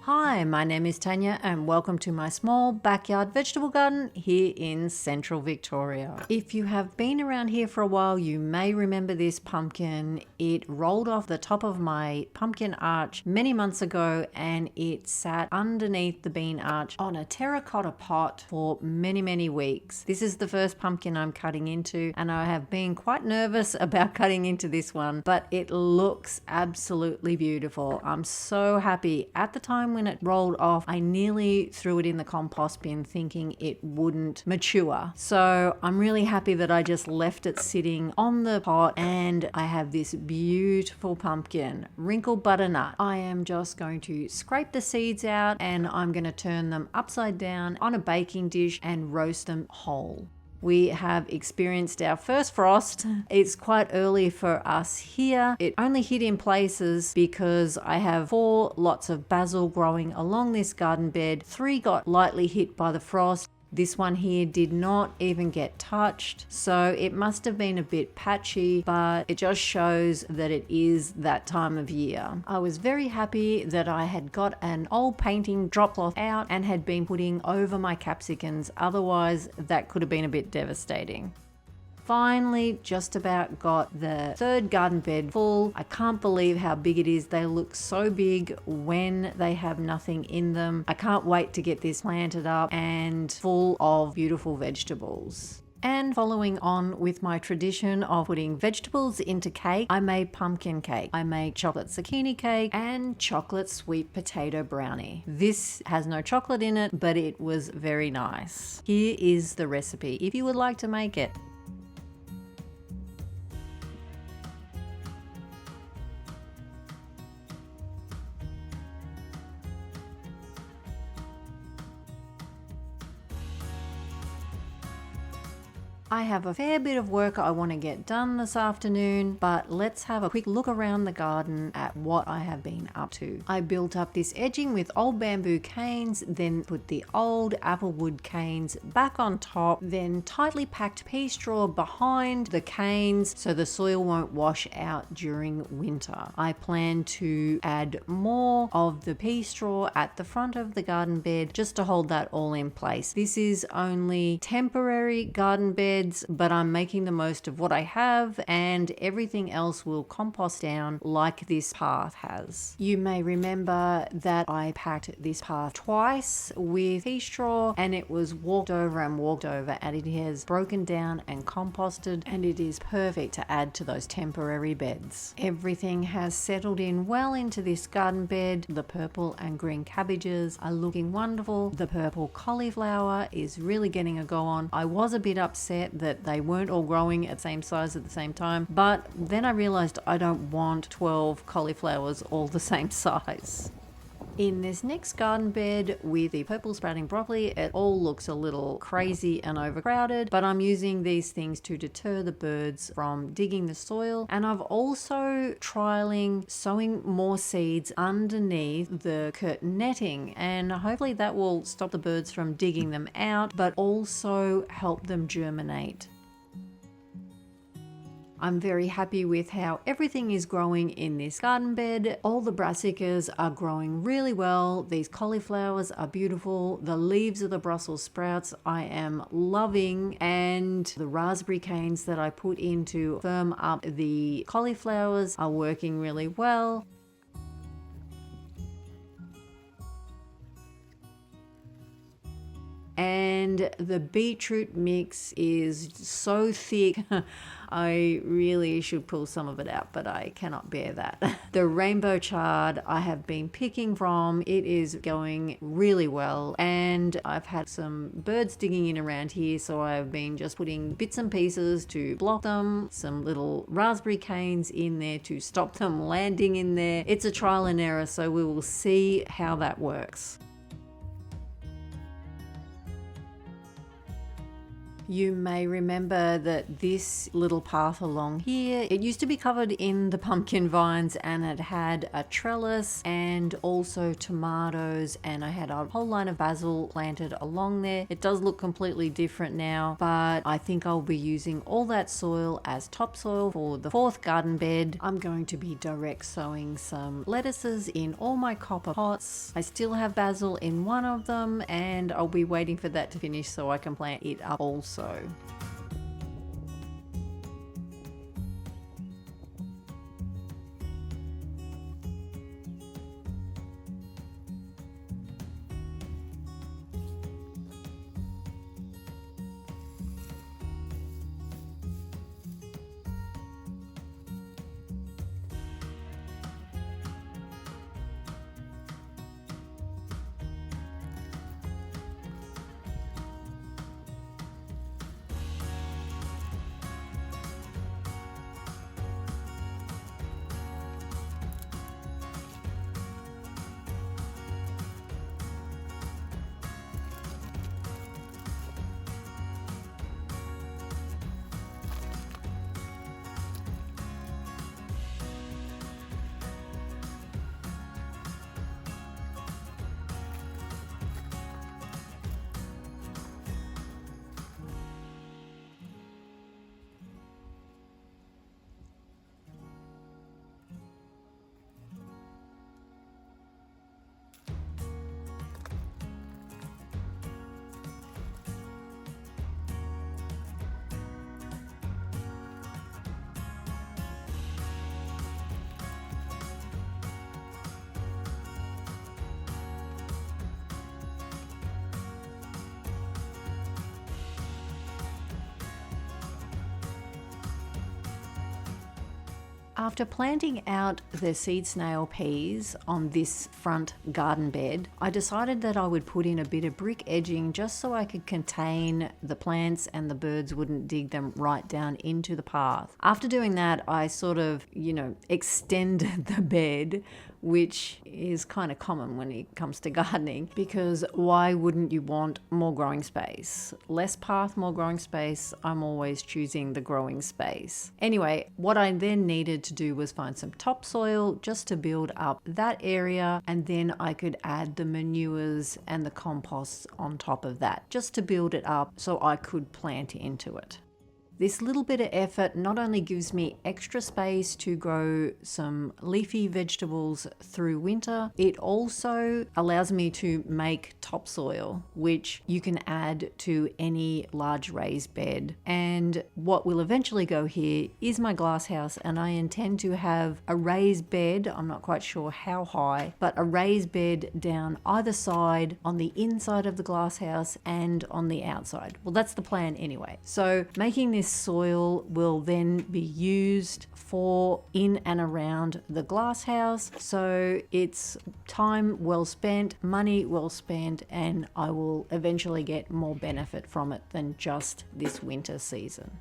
Hi, my name is Tanya and welcome to my small backyard vegetable garden here in central Victoria. If you have been around here for a while, you may remember this pumpkin. It rolled off the top of my pumpkin arch many months ago and it sat underneath the bean arch on a terracotta pot for many weeks. This is the first pumpkin I'm cutting into and I have been quite nervous about cutting into this one, but it looks absolutely beautiful. I'm so happy. At the time when it rolled off, I nearly threw it in the compost bin thinking it wouldn't mature. So I'm really happy that I just left it sitting on the pot and I have this beautiful pumpkin, wrinkled butternut. I am just going to scrape the seeds out and I'm going to turn them upside down on a baking dish and roast them whole. We have experienced our first frost. It's quite early for us here. It only hit in places because I have 4 lots of basil growing along this garden bed. 3 got lightly hit by the frost. This one here did not even get touched, so it must have been a bit patchy, but it just shows that it is that time of year. I was very happy that I had got an old painting drop cloth out and had been putting over my capsicums, otherwise that could have been a bit devastating. Finally, just about got the 3rd garden bed full. I can't believe how big it is. They look so big when they have nothing in them. I can't wait to get this planted up and full of beautiful vegetables. And following on with my tradition of putting vegetables into cake, I made pumpkin cake. I made chocolate zucchini cake and chocolate sweet potato brownie. This has no chocolate in it, but it was very nice. Here is the recipe if you would like to make it. I have a fair bit of work I want to get done this afternoon, but let's have a quick look around the garden at what I have been up to. I built up this edging with old bamboo canes, then put the old applewood canes back on top, then tightly packed pea straw behind the canes so the soil won't wash out during winter. I plan to add more of the pea straw at the front of the garden bed just to hold that all in place. This is only temporary garden bed, but I'm making the most of what I have and everything else will compost down like this path has. You may remember that I packed this path twice with pea straw and it was walked over and it has broken down and composted and it is perfect to add to those temporary beds. Everything has settled in well into this garden bed. The purple and green cabbages are looking wonderful. The purple cauliflower is really getting a go on. I was a bit upset that they weren't all growing at the same size at the same time, but then I realized I don't want 12 cauliflowers all the same size. In this next garden bed with the purple sprouting broccoli, it all looks a little crazy and overcrowded, but I'm using these things to deter the birds from digging the soil. And I've also trialing sowing more seeds underneath the curtain netting, and hopefully that will stop the birds from digging them out, but also help them germinate. I'm very happy with how everything is growing in this garden bed. All the brassicas are growing really well. These cauliflowers are beautiful. The leaves of the Brussels sprouts I am loving, and the raspberry canes that I put in to firm up the cauliflowers are working really well. And the beetroot mix is so thick. I really should pull some of it out, but I cannot bear that. The rainbow chard I have been picking from. It is going really well, and I've had some birds digging in around here, so I've been just putting bits and pieces to block them, some little raspberry canes in there to stop them landing in there. It's a trial and error, so we will see how that works. You may remember that this little path along here, it used to be covered in the pumpkin vines, and it had a trellis and also tomatoes, and I had a whole line of basil planted along there. It does look completely different now, but I think I'll be using all that soil as topsoil for the 4th garden bed. I'm going to be direct sowing some lettuces in all my copper pots. I still have basil in one of them, and I'll be waiting for that to finish so I can plant it up also. After planting out the seed snail peas on this front garden bed, I decided that I would put in a bit of brick edging just so I could contain the plants and the birds wouldn't dig them right down into the path. After doing that, I sort of, extended the bed, which is kind of common when it comes to gardening, because why wouldn't you want more growing space? Less path, more growing space. I'm always choosing the growing space. Anyway, what I then needed to do was find some topsoil just to build up that area, and then I could add the manures and the compost on top of that, just to build it up so I could plant into it. This little bit of effort not only gives me extra space to grow some leafy vegetables through winter, it also allows me to make topsoil, which you can add to any large raised bed. And what will eventually go here is my glass house, and I intend to have a raised bed, I'm not quite sure how high, but a raised bed down either side, on the inside of the glass house and on the outside. Well, that's the plan anyway. So making this soil will then be used for in and around the glass house, so it's time well spent, money well spent, and I will eventually get more benefit from it than just this winter season.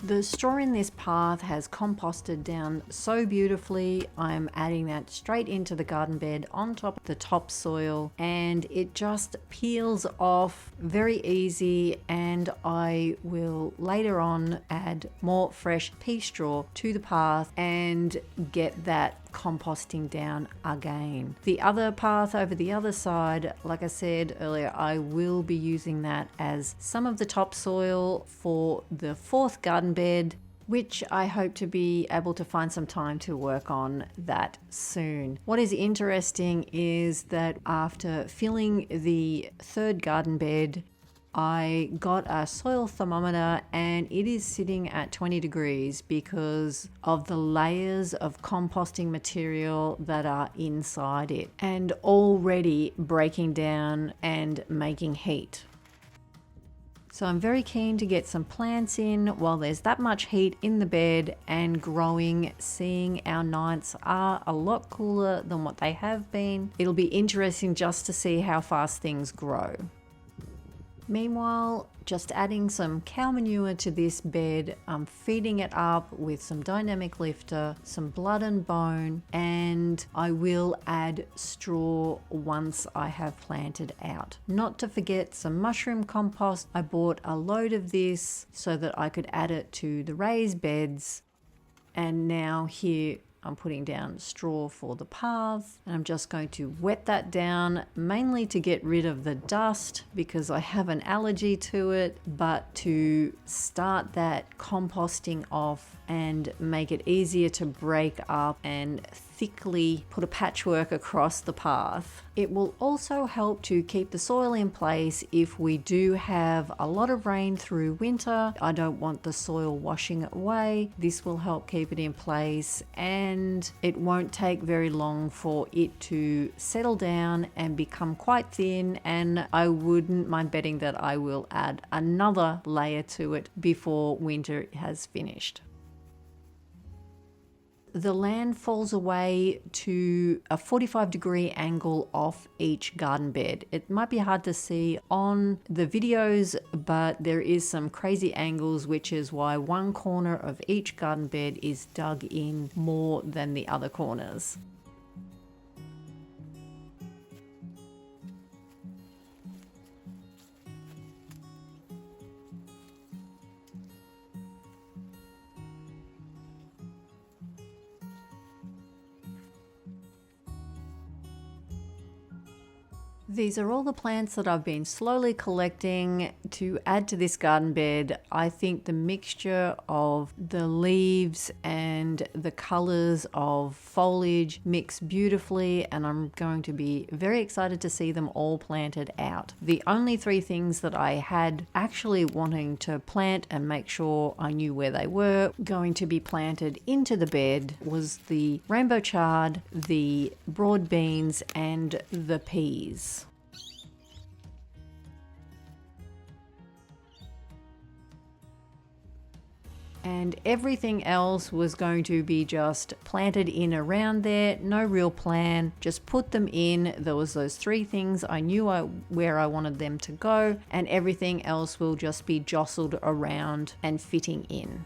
The straw in this path has composted down so beautifully. I'm adding that straight into the garden bed on top of the topsoil, and it just peels off very easy, and I will later on add more fresh pea straw to the path and get that composting down again. The other path over the other side, like I said earlier, I will be using that as some of the topsoil for the 4th garden bed, which I hope to be able to find some time to work on that soon. What is interesting is that after filling the 3rd garden bed, I got a soil thermometer and it is sitting at 20 degrees because of the layers of composting material that are inside it and already breaking down and making heat. So I'm very keen to get some plants in while there's that much heat in the bed and growing, seeing our nights are a lot cooler than what they have been. It'll be interesting just to see how fast things grow. Meanwhile, just adding some cow manure to this bed, I'm feeding it up with some dynamic lifter, some blood and bone, and I will add straw once I have planted out. Not to forget some mushroom compost. I bought a load of this so that I could add it to the raised beds. And now here I'm putting down straw for the paths, and I'm just going to wet that down, mainly to get rid of the dust because I have an allergy to it, but to start that composting off and make it easier to break up and thickly put a patchwork across the path. It will also help to keep the soil in place if we do have a lot of rain through winter. I don't want the soil washing it away. This will help keep it in place, and it won't take very long for it to settle down and become quite thin, and I wouldn't mind betting that I will add another layer to it before winter has finished. The land falls away to a 45-degree angle off each garden bed. It might be hard to see on the videos, but there is some crazy angles, which is why one corner of each garden bed is dug in more than the other corners. These are all the plants that I've been slowly collecting to add to this garden bed. I think the mixture of the leaves and the colors of foliage mix beautifully, and I'm going to be very excited to see them all planted out. The only three things that I had actually wanting to plant and make sure I knew where they were going to be planted into the bed was the rainbow chard, the broad beans, and the peas. And everything else was going to be just planted in around there, no real plan, just put them in. There was those three things I knew where I wanted them to go, and everything else will just be jostled around and fitting in.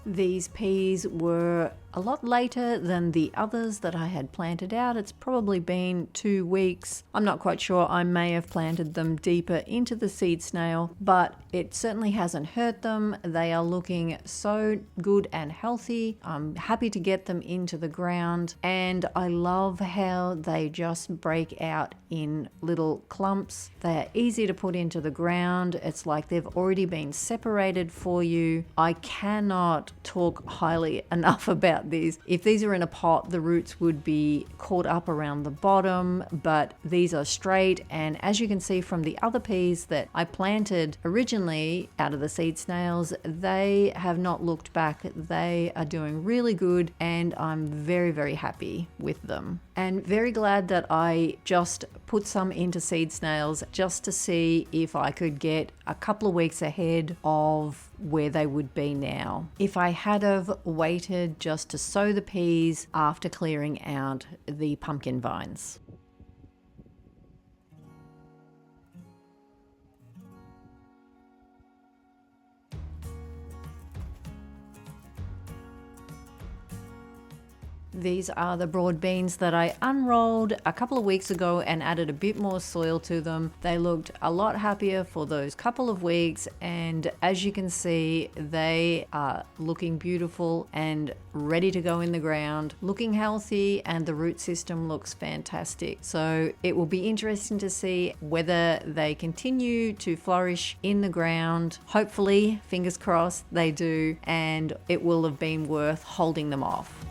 These peas were a lot later than the others that I had planted out. It's probably been 2 weeks. I'm not quite sure. I may have planted them deeper into the seed snail, but it certainly hasn't hurt them. They are looking so good and healthy. I'm happy to get them into the ground, and I love how they just break out in little clumps. They are easy to put into the ground. It's like they've already been separated for you. I cannot talk highly enough about these. If these are in a pot, the roots would be caught up around the bottom, but these are straight, and as you can see from the other peas that I planted originally out of the seed snails, they have not looked back. They are doing really good, and I'm very, very happy with them. And very glad that I just put some into seed snails just to see if I could get a couple of weeks ahead of where they would be now. If I had have waited just to sow the peas after clearing out the pumpkin vines. These are the broad beans that I unrolled a couple of weeks ago and added a bit more soil to them. They looked a lot happier for those couple of weeks, and as you can see, they are looking beautiful and ready to go in the ground, looking healthy, and the root system looks fantastic. So it will be interesting to see whether they continue to flourish in the ground. Hopefully, fingers crossed, they do, and it will have been worth holding them off.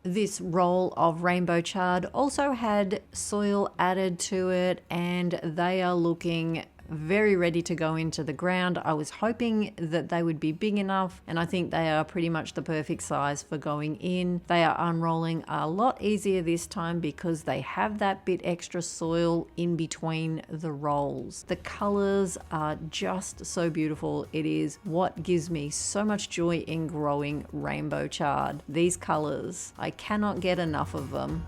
This roll of rainbow chard also had soil added to it, and they are looking very ready to go into the ground. I was hoping that they would be big enough, and I think they are pretty much the perfect size for going in. They are unrolling a lot easier this time because they have that bit extra soil in between the rolls. The colors are just so beautiful. It is what gives me so much joy in growing rainbow chard. These colors, I cannot get enough of them.